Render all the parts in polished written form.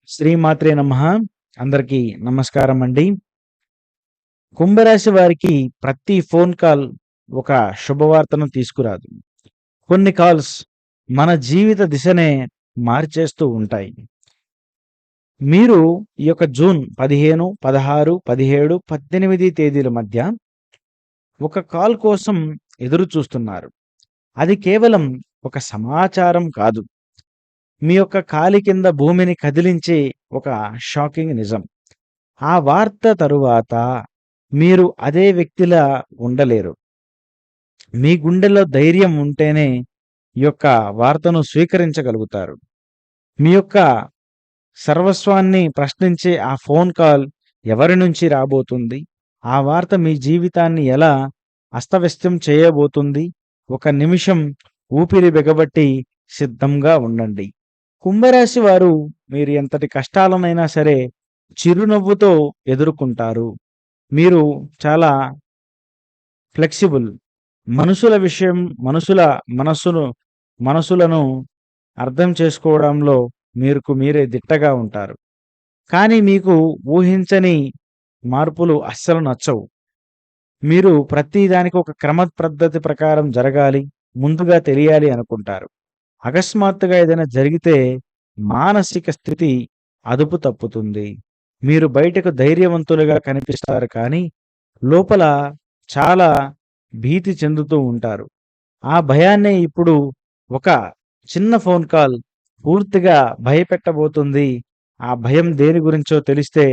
శ్రీమాత్రే నమః. అందరికీ నమస్కారం అండి. కుంభరాశి వారికి ప్రతి ఫోన్ కాల్ ఒక శుభవార్తను తీసుకురాదు. కొన్ని కాల్స్ మన జీవిత దిశనే మార్చేస్తూ ఉంటాయి. మీరు ఈ యొక్క జూన్ 15, 16, 17, 18 తేదీల మధ్య ఒక కాల్ కోసం ఎదురు చూస్తున్నారు. అది కేవలం ఒక సమాచారం కాదు. మీ యొక్క కాలి కింద భూమిని కదిలించే ఒక షాకింగ్ నిజం. ఆ వార్త తరువాత మీరు అదే వ్యక్తిలా ఉండలేరు. మీ గుండెల్లో ధైర్యం ఉంటేనే ఈ యొక్క వార్తను స్వీకరించగలుగుతారు. మీ యొక్క సర్వస్వాన్ని ప్రశ్నించే ఆ ఫోన్ కాల్ ఎవరి నుంచి రాబోతుంది? ఆ వార్త మీ జీవితాన్ని ఎలా అస్తవ్యస్తం చేయబోతుంది? ఒక నిమిషం ఊపిరి బిగబట్టి సిద్ధంగా ఉండండి. కుంభరాశి వారు మీరు ఎంతటి కష్టాలనైనా సరే చిరునవ్వుతో ఎదుర్కొంటారు. మీరు చాలా ఫ్లెక్సిబుల్. మనుషుల విషయం మనుషుల మనసులను అర్థం చేసుకోవడంలో మీరే దిట్టగా ఉంటారు. కానీ మీకు ఊహించని మార్పులు అస్సలు నచ్చవు. మీరు ప్రతి దానికి ఒక క్రమ పద్ధతి ప్రకారం జరగాలి, ముందుగా తెలియాలి అనుకుంటారు. అకస్మాత్తుగా ఏదైనా జరిగితే మానసిక స్థితి అదుపు తప్పుతుంది. మీరు బయటకు ధైర్యవంతులుగా కనిపిస్తారు కానీ లోపల చాలా భీతి చెందుతూ ఉంటారు. ఆ భయాన్నే ఇప్పుడు ఒక చిన్న ఫోన్ కాల్ పూర్తిగా భయపెట్టబోతుంది. ఆ భయం దేని గురించో తెలిస్తే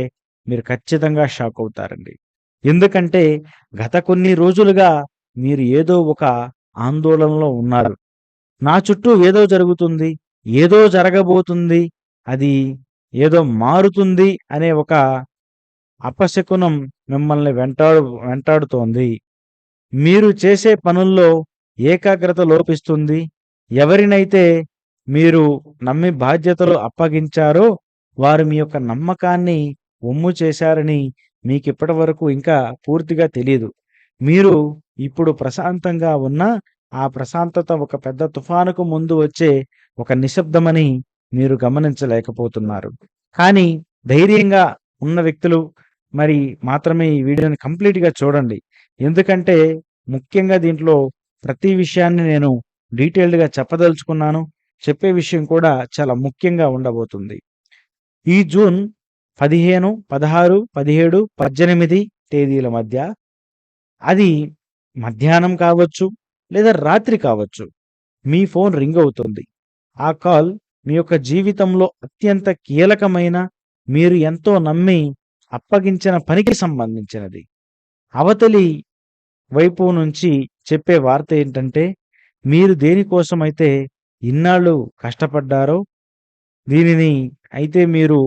మీరు ఖచ్చితంగా షాక్ అవుతారండి. ఎందుకంటే గత కొన్ని రోజులుగా మీరు ఏదో ఒక ఆందోళనలో ఉన్నారు. నా చుట్టూ ఏదో జరుగుతుంది, ఏదో జరగబోతుంది, అది ఏదో మారుతుంది అనే ఒక అపశకునం మిమ్మల్ని వెంటాడుతోంది. మీరు చేసే పనుల్లో ఏకాగ్రత లోపిస్తుంది. ఎవరినైతే మీరు నమ్మి బాధ్యతలు అప్పగించారో వారు మీ యొక్క నమ్మకాన్ని వమ్ము చేశారని మీకిప్పటి వరకు ఇంకా పూర్తిగా తెలీదు. మీరు ఇప్పుడు ప్రశాంతంగా ఉన్నా ఆ ప్రశాంతత ఒక పెద్ద తుఫానుకు ముందు వచ్చే ఒక నిశ్శబ్దమని మీరు గమనించలేకపోతున్నారు. కానీ ధైర్యంగా ఉన్న వ్యక్తులు మరి మాత్రమే ఈ వీడియోని కంప్లీట్‌గా చూడండి. ఎందుకంటే ముఖ్యంగా దీంట్లో ప్రతి విషయాన్ని నేను డీటెయిల్డ్‌గా చెప్పదలుచుకున్నాను. చెప్పే విషయం కూడా చాలా ముఖ్యంగా ఉండబోతుంది. ఈ జూన్ 15, 16, 17, 18 తేదీల మధ్య అది మధ్యాహ్నం కావచ్చు, లేదా రాత్రి కావచ్చు. మీ ఫోన్ రింగ్ అవుతుంది. ఆ కాల్ మీ యొక్క జీవితంలో అత్యంత కీలకమైన, మీరు ఎంతో నమ్మి అప్పగించిన పనికి సంబంధించినది. అవతలి వైపు నుంచి చెప్పే వార్త ఏంటంటే, మీరు దేనికోసమైతే ఇన్నాళ్ళు కష్టపడ్డారో, దీనిని అయితే మీరు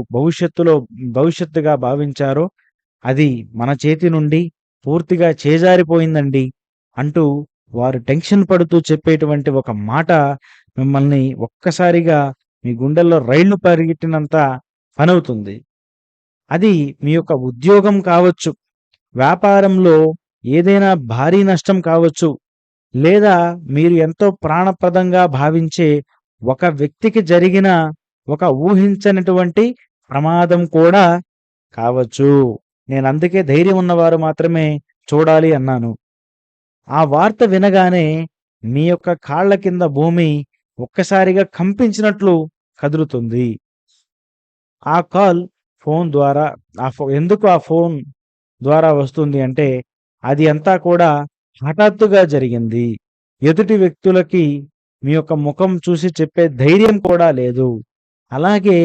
భవిష్యత్తుగా భావించారో, అది మన చేతి నుండి పూర్తిగా చేజారిపోయిందండి అంటూ వారు టెన్షన్ పడుతూ చెప్పేటువంటి ఒక మాట మిమ్మల్ని ఒక్కసారిగా మీ గుండెల్లో రైళ్లు పరిగెట్టినంత పనవుతుంది. అది మీ యొక్క ఉద్యోగం కావచ్చు, వ్యాపారంలో ఏదైనా భారీ నష్టం కావచ్చు, లేదా మీరు ఎంతో ప్రాణప్రదంగా భావించే ఒక వ్యక్తికి జరిగిన ఒక ఊహించనటువంటి ప్రమాదం కూడా కావచ్చు. నేనందుకే ధైర్యం ఉన్నవారు మాత్రమే చూడాలి అన్నాను. ఆ వార్త వినగానే మీ యొక్క కాళ్ళ కింద భూమి ఒక్కసారిగా కంపించినట్లు కదులుతుంది. ఆ కాల్ ఫోన్ ద్వారా ఎందుకు ఆ ఫోన్ ద్వారా వస్తుంది అంటే, అది అంతా కూడా హఠాత్తుగా జరిగింది. ఎదుటి వ్యక్తులకి మీ యొక్క ముఖం చూసి చెప్పే ధైర్యం కూడా లేదు. అలాగే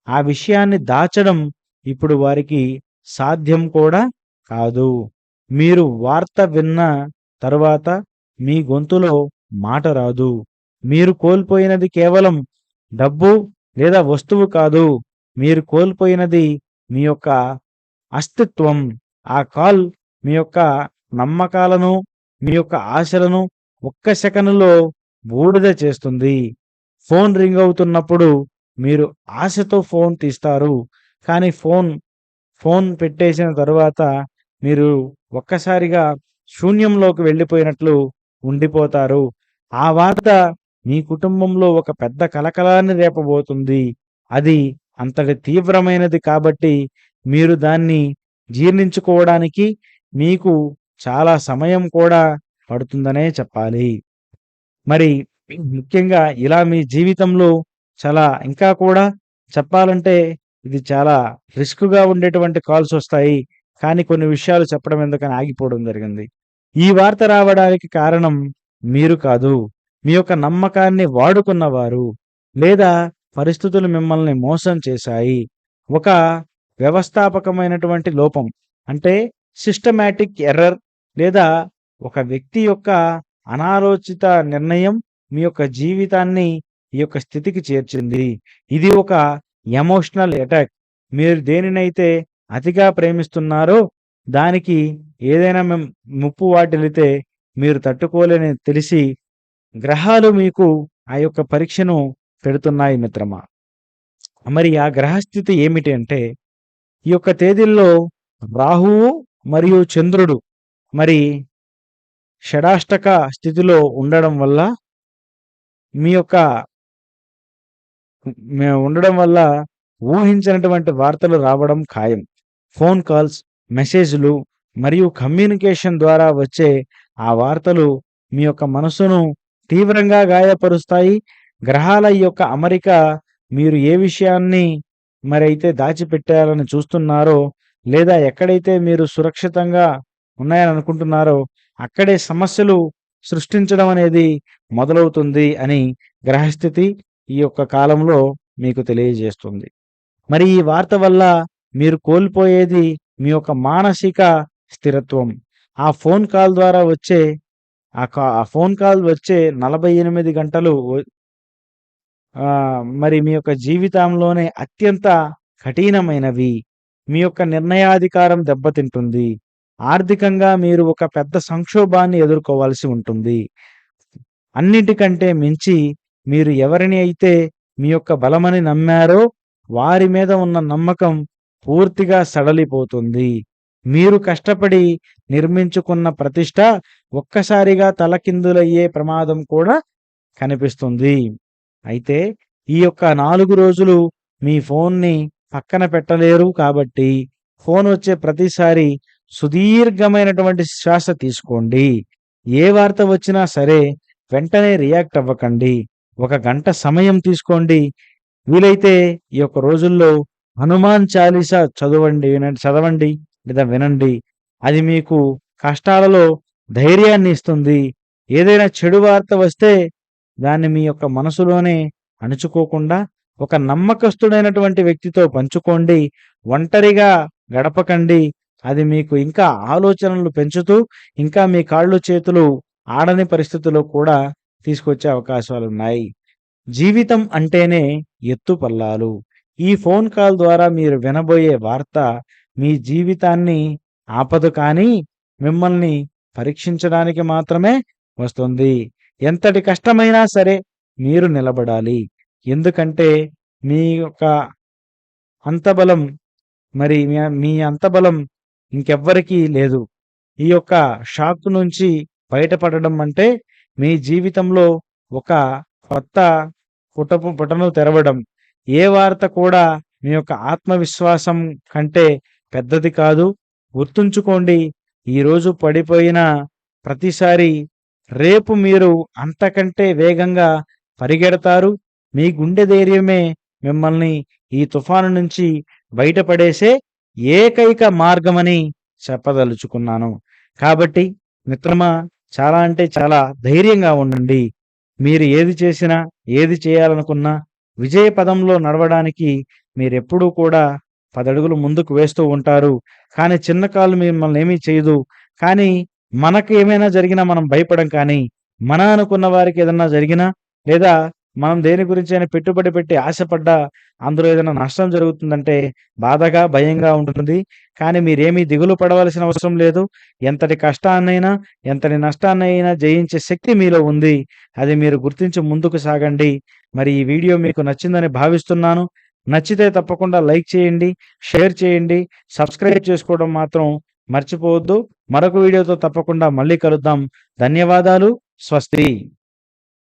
ఆ విషయాన్ని దాచడం ఇప్పుడు వారికి సాధ్యం కూడా కాదు. మీరు వార్త విన్న తరువాత మీ గొంతులో మాట రాదు. మీరు కోల్పోయినది కేవలం డబ్బు లేదా వస్తువు కాదు. మీరు కోల్పోయినది మీ యొక్క అస్తిత్వం. ఆ కాల్ మీ యొక్క నమ్మకాలను, మీ యొక్క ఆశలను ఒక్క సెకనులో బూడిద చేస్తుంది. ఫోన్ రింగ్ అవుతున్నప్పుడు మీరు ఆశతో ఫోన్ తీస్తారు. కానీ ఫోన్ పెట్టేసిన తరువాత మీరు ఒక్కసారిగా శూన్యంలోకి వెళ్ళిపోయినట్లు ఉండిపోతారు. ఆ వార్త మీ కుటుంబంలో ఒక పెద్ద కలకలాన్ని రేపబోతుంది. అది అంతటి తీవ్రమైనది కాబట్టి మీరు దాన్ని జీర్ణించుకోవడానికి మీకు చాలా సమయం కూడా పడుతుందనే చెప్పాలి. మరి ముఖ్యంగా ఇలా మీ జీవితంలో చాలా ఇంకా కూడా చెప్పాలంటే ఇది చాలా రిస్క్‌గా ఉండేటువంటి కాల్స్ వస్తాయి. కానీ కొన్ని విషయాలు చెప్పడం ఎందుకని ఆగిపోవడం జరిగింది. ఈ వార్త రావడానికి కారణం మీరు కాదు. మీ యొక్క నమ్మకాన్ని వాడుకున్నవారు లేదా పరిస్థితులు మిమ్మల్ని మోసం చేశాయి. ఒక వ్యవస్థాపకమైనటువంటి లోపం అంటే సిస్టమాటిక్ ఎర్రర్ లేదా ఒక వ్యక్తి యొక్క అనాలోచిత నిర్ణయం మీ యొక్క జీవితాన్ని ఈ యొక్క స్థితికి చేర్చింది. ఇది ఒక ఎమోషనల్ అటాక్. మీరు దేనినైతే అతిగా ప్రేమిస్తున్నారో దానికి ఏదైనా ముప్పు వాటిల్లితే మీరు తట్టుకోలేని తెలిసి గ్రహాలు మీకు ఆ యొక్క పరీక్షను పెడుతున్నాయి మిత్రమా. మరి ఆ గ్రహస్థితి ఏమిటి అంటే ఈ యొక్క తేదీల్లో రాహువు మరియు చంద్రుడు మరి షడాష్టక స్థితిలో ఉండడం వల్ల మీ యొక్క ఉండడం వల్ల ఊహించినటువంటి వార్తలు రావడం ఖాయం. ఫోన్ కాల్స్, మెసేజ్‌లు మరియు కమ్యూనికేషన్ ద్వారా వచ్చే ఆ వార్తలు మీ యొక్క మనసును తీవ్రంగా గాయపరుస్తాయి. గ్రహాల ఈ యొక్క అమరిక మీరు ఏ విషయాన్ని మరైతే దాచిపెట్టాలని చూస్తున్నారో లేదా ఎక్కడైతే మీరు సురక్షితంగా ఉన్నాయని అనుకుంటున్నారో అక్కడే సమస్యలు సృష్టించడం అనేది మొదలవుతుంది అని గ్రహస్థితి ఈ యొక్క కాలంలో మీకు తెలియజేస్తుంది. మరి ఈ వార్త వల్ల మీరు కోల్పోయేది మీ యొక్క మానసిక స్థిరత్వం. ఆ ఫోన్ కాల్ ద్వారా వచ్చే ఆ ఫోన్ కాల్ వచ్చే 48 గంటలు మరి మీ యొక్క జీవితంలోనే అత్యంత కఠినమైనవి. మీ యొక్క నిర్ణయాధికారం దెబ్బతింటుంది. ఆర్థికంగా మీరు ఒక పెద్ద సంక్షోభాన్ని ఎదుర్కోవాల్సి ఉంటుంది. అన్నిటికంటే మించి మీరు ఎవరిని అయితే మీ యొక్క బలమని నమ్మారో వారి మీద ఉన్న నమ్మకం పూర్తిగా సడలిపోతుంది. మీరు కష్టపడి నిర్మించుకున్న ప్రతిష్ట ఒక్కసారిగా తలకిందులయ్యే ప్రమాదం కూడా కనిపిస్తుంది. అయితే ఈ యొక్క 4 రోజులు మీ ఫోన్‌ని పక్కన పెట్టలేరు కాబట్టి ఫోన్ వచ్చే ప్రతిసారి సుదీర్ఘమైనటువంటి శ్వాస తీసుకోండి. ఏ వార్త వచ్చినా సరే వెంటనే రియాక్ట్ అవ్వకండి. 1 గంట సమయం తీసుకోండి. వీలైతే ఈ యొక్క రోజుల్లో హనుమాన్ చాలీసా చదవండి లేదా వినండి. అది మీకు కష్టాలలో ధైర్యాన్ని ఇస్తుంది. ఏదైనా చెడు వార్త వస్తే దాన్ని మీ యొక్క మనసులోనే అణుచుకోకుండా ఒక నమ్మకస్తుడైనటువంటి వ్యక్తితో పంచుకోండి. ఒంటరిగా గడపకండి. అది మీకు ఇంకా ఆలోచనలు పెంచుతూ ఇంకా మీ కాళ్ళు చేతులు ఆడని పరిస్థితిలో కూడా తీసుకొచ్చే అవకాశాలున్నాయి. జీవితం అంటేనే ఎత్తుపల్లాలు. ఈ ఫోన్ కాల్ ద్వారా మీరు వినబోయే వార్త మీ జీవితాన్ని ఆపదు కానీ మిమ్మల్ని పరీక్షించడానికి మాత్రమే వస్తుంది. ఎంతటి కష్టమైనా సరే మీరు నిలబడాలి. ఎందుకంటే మీ యొక్క అంతబలం మీ అంతబలం ఇంకెవ్వరికీ లేదు. ఈ యొక్క షాక్ నుంచి బయటపడడం అంటే మీ జీవితంలో ఒక కొత్త పుటను తెరవడం. ఏ వార్త కూడా మీ యొక్క ఆత్మవిశ్వాసం కంటే పెద్దది కాదు. గుర్తుంచుకోండి, ఈరోజు పడిపోయిన ప్రతిసారి రేపు మీరు అంతకంటే వేగంగా పరిగెడతారు. మీ గుండె ధైర్యమే మిమ్మల్ని ఈ తుఫాను నుంచి బయటపడేసే ఏకైక మార్గమని చెప్పదలుచుకున్నాను. కాబట్టి మిత్రమా, చాలా అంటే చాలా ధైర్యంగా ఉండండి. మీరు ఏది చేసినా, ఏది చేయాలనుకున్నా విజయ పదంలో నడవడానికి మీరెప్పుడూ కూడా 10 అడుగులు ముందుకు వేస్తూ ఉంటారు. కానీ చిన్న కాలు మిమ్మల్ని ఏమీ చేయదు. కానీ మనకు ఏమైనా జరిగినా మనం భయపడం. కానీ మన అనుకున్న వారికి ఏదన్నా జరిగినా లేదా మనం దేని గురించైనా పెట్టుబడి పెట్టి ఆశపడ్డా అందులో ఏదైనా నష్టం జరుగుతుందంటే బాధగా, భయంగా ఉంటుంది. కానీ మీరేమీ దిగులు పడవలసిన అవసరం లేదు. ఎంతటి కష్టాన్నైనా, ఎంతటి నష్టాన్నైనా జయించే శక్తి మీలో ఉంది. అది మీరు గుర్తించి ముందుకు సాగండి. మరి ఈ వీడియో మీకు నచ్చిందని భావిస్తున్నాను. నచ్చితే తప్పకుండా లైక్ చేయండి, షేర్ చేయండి, సబ్స్క్రైబ్ చేసుకోవడం మాత్రం మర్చిపోవద్దు. మరొక వీడియోతో తప్పకుండా మళ్ళీ కలుద్దాం. ధన్యవాదాలు. స్వస్తి.